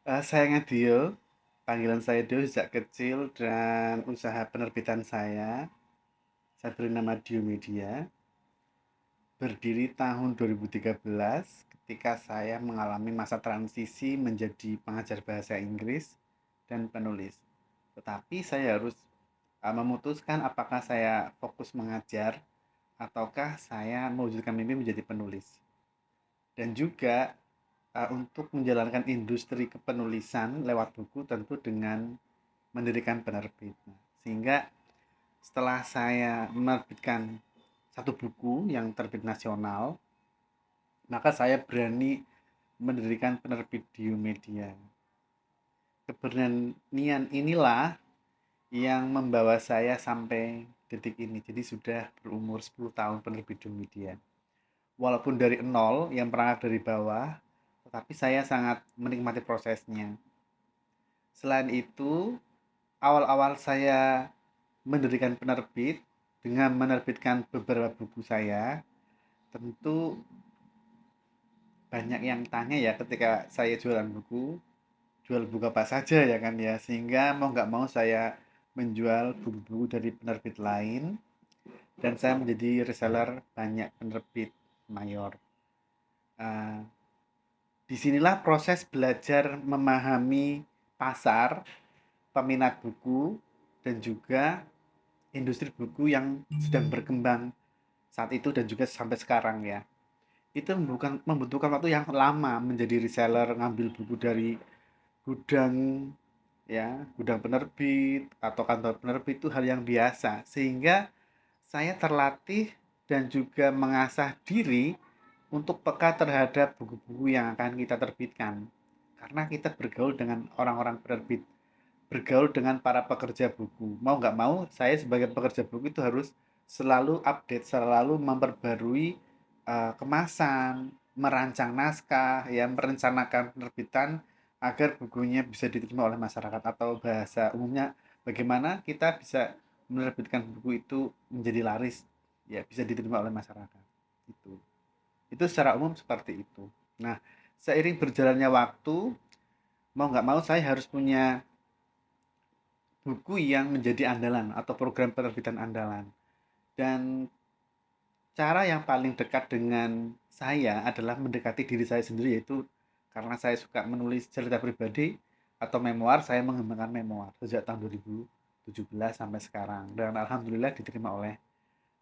Saya Dio, panggilan saya Dio sejak kecil dan usaha penerbitan saya beri nama Dio Media, berdiri tahun 2013 ketika saya mengalami masa transisi menjadi pengajar bahasa Inggris dan penulis. Tetapi saya harus memutuskan apakah saya fokus mengajar ataukah saya mewujudkan mimpi menjadi penulis. Dan juga untuk menjalankan industri kepenulisan lewat buku tentu dengan mendirikan penerbit. Sehingga setelah saya menerbitkan satu buku yang terbit nasional, maka saya berani mendirikan penerbit Dio Media. Keberanian inilah yang membawa saya sampai detik ini. Jadi sudah berumur 10 tahun penerbit Dio Media. Walaupun dari nol, yang berangkat dari bawah, tetapi saya sangat menikmati prosesnya. Selain itu, awal-awal saya mendirikan penerbit dengan menerbitkan beberapa buku saya, tentu banyak yang tanya ya ketika saya jualan buku, jual buku apa saja ya kan ya, sehingga mau nggak mau saya menjual buku-buku dari penerbit lain dan saya menjadi reseller banyak penerbit mayor. Uh, Disinilah proses belajar memahami pasar, peminat buku, dan juga industri buku yang sedang berkembang saat itu dan juga sampai sekarang ya. Itu membutuhkan waktu yang lama menjadi reseller, ngambil buku dari gudang ya, gudang penerbit atau kantor penerbit itu hal yang biasa. Sehingga saya terlatih dan juga mengasah diri untuk peka terhadap buku-buku yang akan kita terbitkan. Karena kita bergaul dengan orang-orang penerbit, bergaul dengan para pekerja buku. Mau nggak mau, saya sebagai pekerja buku itu harus selalu update, selalu memperbarui kemasan, merancang naskah, ya, merencanakan penerbitan agar bukunya bisa diterima oleh masyarakat atau bahasa umumnya bagaimana kita bisa menerbitkan buku itu menjadi laris, ya bisa diterima oleh masyarakat. Itu. Itu secara umum seperti itu. Nah, seiring berjalannya waktu, mau nggak mau saya harus punya buku yang menjadi andalan atau program penerbitan andalan. Dan cara yang paling dekat dengan saya adalah mendekati diri saya sendiri, yaitu karena saya suka menulis cerita pribadi atau memoir, saya mengembangkan memoir sejak tahun 2017 sampai sekarang. Dan alhamdulillah diterima oleh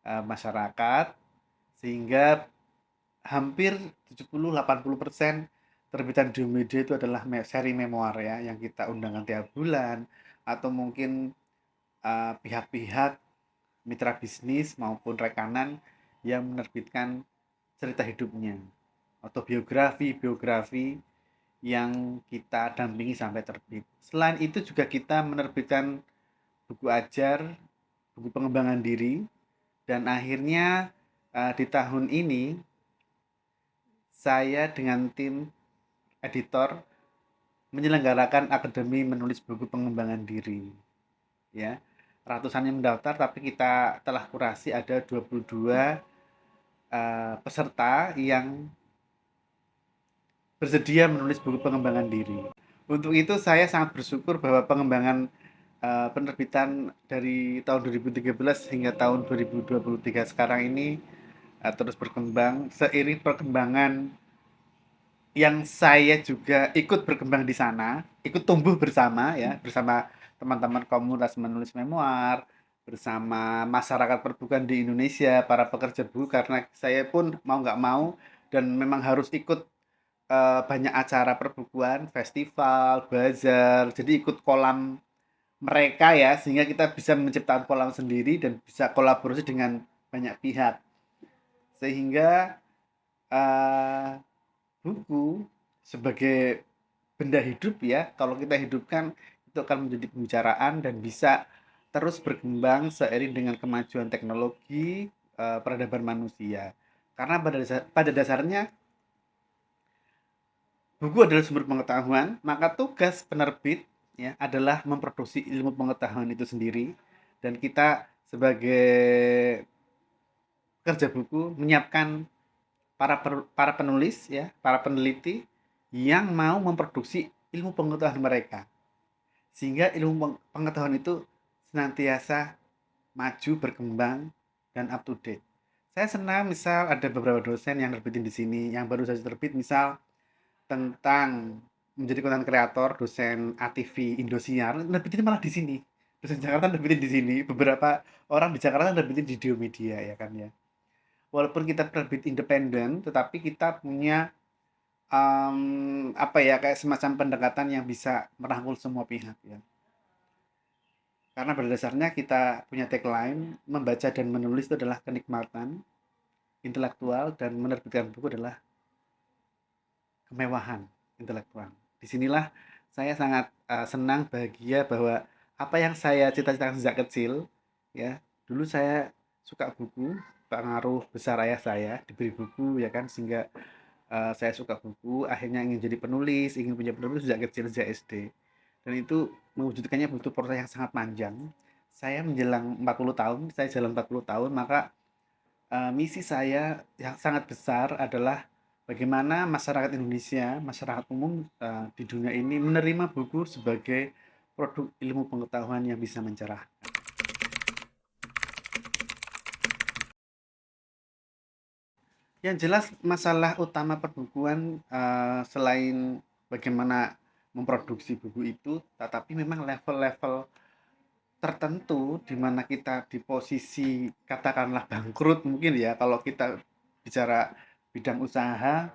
masyarakat sehingga hampir 70-80% terbitan di media itu adalah seri memoir ya yang kita undangkan tiap bulan atau mungkin pihak-pihak mitra bisnis maupun rekanan yang menerbitkan cerita hidupnya atau biografi yang kita dampingi sampai terbit. Selain itu juga kita menerbitkan buku ajar, buku pengembangan diri, dan akhirnya di tahun ini saya dengan tim editor menyelenggarakan akademi menulis buku pengembangan diri. Ya, ratusan yang mendaftar, tapi kita telah kurasi ada 22 peserta yang bersedia menulis buku pengembangan diri. Untuk itu saya sangat bersyukur bahwa pengembangan penerbitan dari tahun 2013 hingga tahun 2023 sekarang ini terus berkembang seiring perkembangan yang saya juga ikut berkembang di sana, ikut tumbuh bersama ya, bersama teman-teman komunitas menulis memoir, bersama masyarakat perbukuan di Indonesia, para pekerja buku karena saya pun mau nggak mau dan memang harus ikut banyak acara perbukuan, festival, bazar, jadi ikut kolam mereka ya, sehingga kita bisa menciptakan kolam sendiri dan bisa kolaborasi dengan banyak pihak. Sehingga uh, buku sebagai benda hidup ya, kalau kita hidupkan itu akan menjadi pembicaraan dan bisa terus berkembang seiring dengan kemajuan teknologi peradaban manusia. Karena pada dasarnya buku adalah sumber pengetahuan, maka tugas penerbit ya adalah memproduksi ilmu pengetahuan itu sendiri dan kita sebagai pekerja buku menyiapkan para penulis ya, para peneliti yang mau memproduksi ilmu pengetahuan mereka. Sehingga ilmu pengetahuan itu senantiasa maju, berkembang, dan up to date. Saya senang misal ada beberapa dosen yang nerbitin di sini, yang baru saja terbit misal tentang menjadi konten kreator, dosen ATV Indosiar, nerbitin malah di sini. Dosen Jakarta nerbitin di sini, beberapa orang di Jakarta nerbitin di Dio Media ya kan ya. Walaupun kita penerbit independen, tetapi kita punya apa ya kayak semacam pendekatan yang bisa merangkul semua pihak ya. Karena pada dasarnya kita punya tagline membaca dan menulis itu adalah kenikmatan intelektual dan menerbitkan buku adalah kemewahan intelektual. Disinilah saya sangat senang bahagia bahwa apa yang saya cita-citakan sejak kecil ya dulu saya suka buku pengaruh besar ayah saya diberi buku ya kan sehingga saya suka buku akhirnya ingin jadi penulis ingin punya penulis sejak kecil sejak SD dan itu mewujudkannya butuh proses yang sangat panjang saya menjelang 40 tahun saya jalan 40 tahun maka misi saya yang sangat besar adalah bagaimana masyarakat Indonesia, masyarakat umum di dunia ini menerima buku sebagai produk ilmu pengetahuan yang bisa mencerahkan. Yang jelas masalah utama perbukuan selain bagaimana memproduksi buku itu, tetapi memang level-level tertentu di mana kita di posisi katakanlah bangkrut mungkin ya kalau kita bicara bidang usaha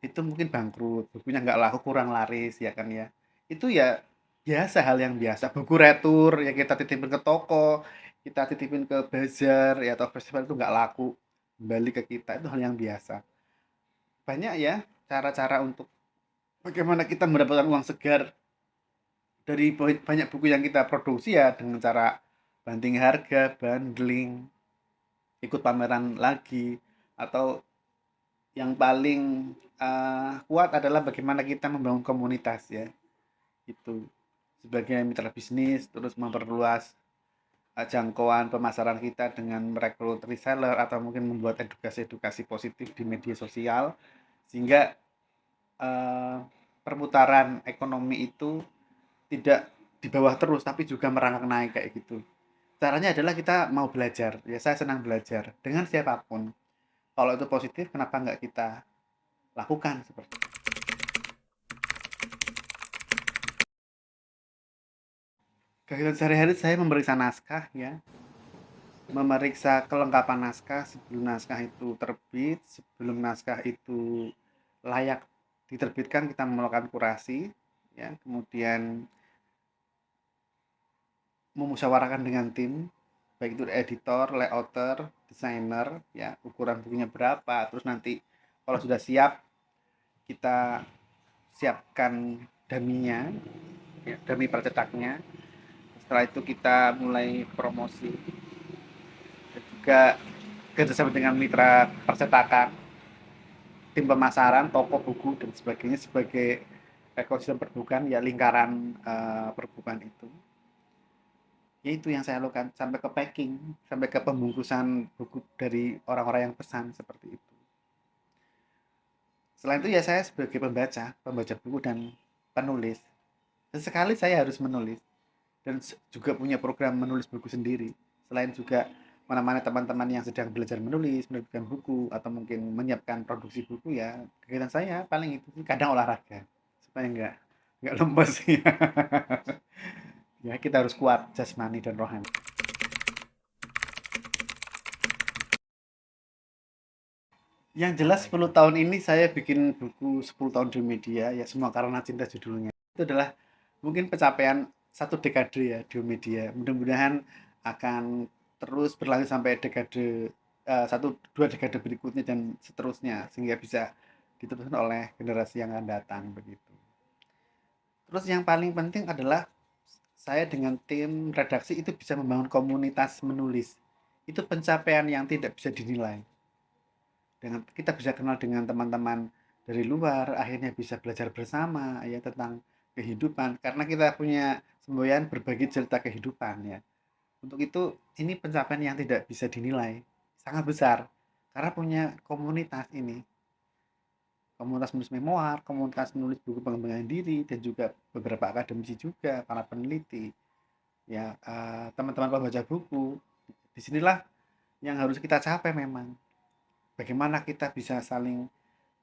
itu mungkin bangkrut, bukunya nggak laku, kurang laris ya kan ya. Itu ya biasa, hal yang biasa. Buku retur yang kita titipin ke toko, kita titipin ke bazar ya atau festival itu nggak laku, kembali ke kita itu hal yang biasa. Banyak ya cara-cara untuk bagaimana kita mendapatkan uang segar dari banyak buku yang kita produksi ya dengan cara banting harga, bundling, ikut pameran lagi, atau yang paling kuat adalah bagaimana kita membangun komunitas ya itu sebagai mitra bisnis terus memperluas jangkauan pemasaran kita dengan merekrut reseller atau mungkin membuat edukasi-edukasi positif di media sosial sehingga uh, perputaran ekonomi itu tidak di bawah terus tapi juga merangkak naik kayak gitu. Caranya adalah kita mau belajar ya saya senang belajar dengan siapapun kalau itu positif kenapa nggak kita lakukan seperti itu. Kegiatan sehari-hari saya memeriksa naskah ya, memeriksa kelengkapan naskah sebelum naskah itu terbit, sebelum naskah itu layak diterbitkan kita melakukan kurasi ya, kemudian memusyawarahkan dengan tim baik itu editor, layouter, desainer ya, ukuran bukunya berapa, terus nanti kalau sudah siap kita siapkan daminya ya, dami percetaknya. Setelah itu kita mulai promosi dan juga kerjasama dengan mitra percetakan, tim pemasaran, toko buku dan sebagainya sebagai ekosistem perbukuan ya lingkaran perbukuan itu. Ya itu yang saya lakukan sampai ke packing, sampai ke pembungkusan buku dari orang-orang yang pesan seperti itu. Selain itu ya saya sebagai pembaca buku dan penulis. Sesekali saya harus menulis dan juga punya program menulis buku sendiri. Selain juga mana-mana teman-teman yang sedang belajar menulis, menerbitkan buku atau mungkin menyiapkan produksi buku ya, kegiatan saya paling itu kadang olahraga supaya nggak lemes ya. Ya kita harus kuat jasmani dan rohani. Yang jelas 10 tahun ini saya bikin buku 10 tahun di media ya semua karena cinta judulnya. Itu adalah mungkin pencapaian satu dekade ya di media. Mudah-mudahan akan terus berlanjut sampai dekade satu dua dekade berikutnya dan seterusnya sehingga bisa diteruskan oleh generasi yang akan datang begitu. Terus yang paling penting adalah saya dengan tim redaksi itu bisa membangun komunitas menulis. Itu pencapaian yang tidak bisa dinilai. Dengan kita bisa kenal dengan teman-teman dari luar, akhirnya bisa belajar bersama ya tentang kehidupan karena kita punya semboyan berbagi cerita kehidupan ya. Untuk itu ini pencapaian yang tidak bisa dinilai, sangat besar karena punya komunitas ini. komunitas menulis memoir, komunitas menulis buku pengembangan diri, dan juga beberapa akademisi juga, para peneliti. Ya, teman-teman pembaca buku. Disinilah yang harus kita capai memang. Bagaimana kita bisa saling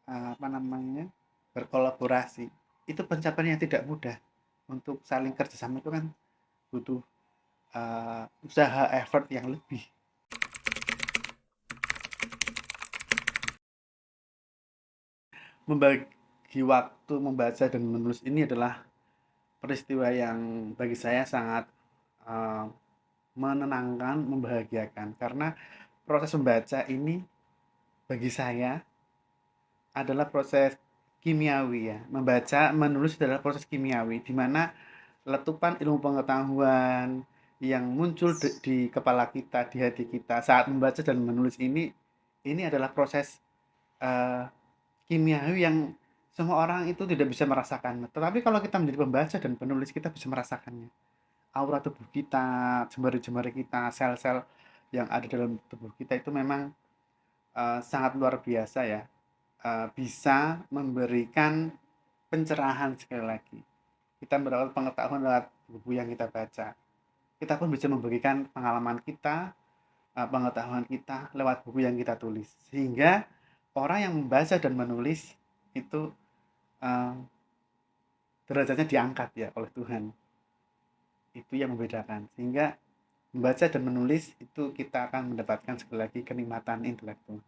apa namanya berkolaborasi. Itu pencapaian yang tidak mudah. Untuk saling kerjasama itu kan butuh usaha effort yang lebih. Membagi waktu membaca dan menulis ini adalah peristiwa yang bagi saya sangat uh, menenangkan, membahagiakan, karena proses membaca ini bagi saya adalah proses kimiawi ya. Membaca, menulis adalah proses kimiawi di mana letupan ilmu pengetahuan yang muncul di kepala kita, di hati kita saat membaca dan menulis ini adalah proses uh, kimiawi yang semua orang itu tidak bisa merasakan. Tetapi kalau kita menjadi pembaca dan penulis, kita bisa merasakannya. Aura tubuh kita, jemari-jemari kita, sel-sel yang ada dalam tubuh kita itu memang sangat luar biasa ya. Bisa memberikan pencerahan sekali lagi. Kita mendapat pengetahuan lewat buku yang kita baca. Kita pun bisa memberikan pengalaman kita, pengetahuan kita lewat buku yang kita tulis. Sehingga orang yang membaca dan menulis itu uh, derajatnya diangkat ya oleh Tuhan. Itu yang membedakan. Sehingga membaca dan menulis itu kita akan mendapatkan sekali lagi kenikmatan intelektual.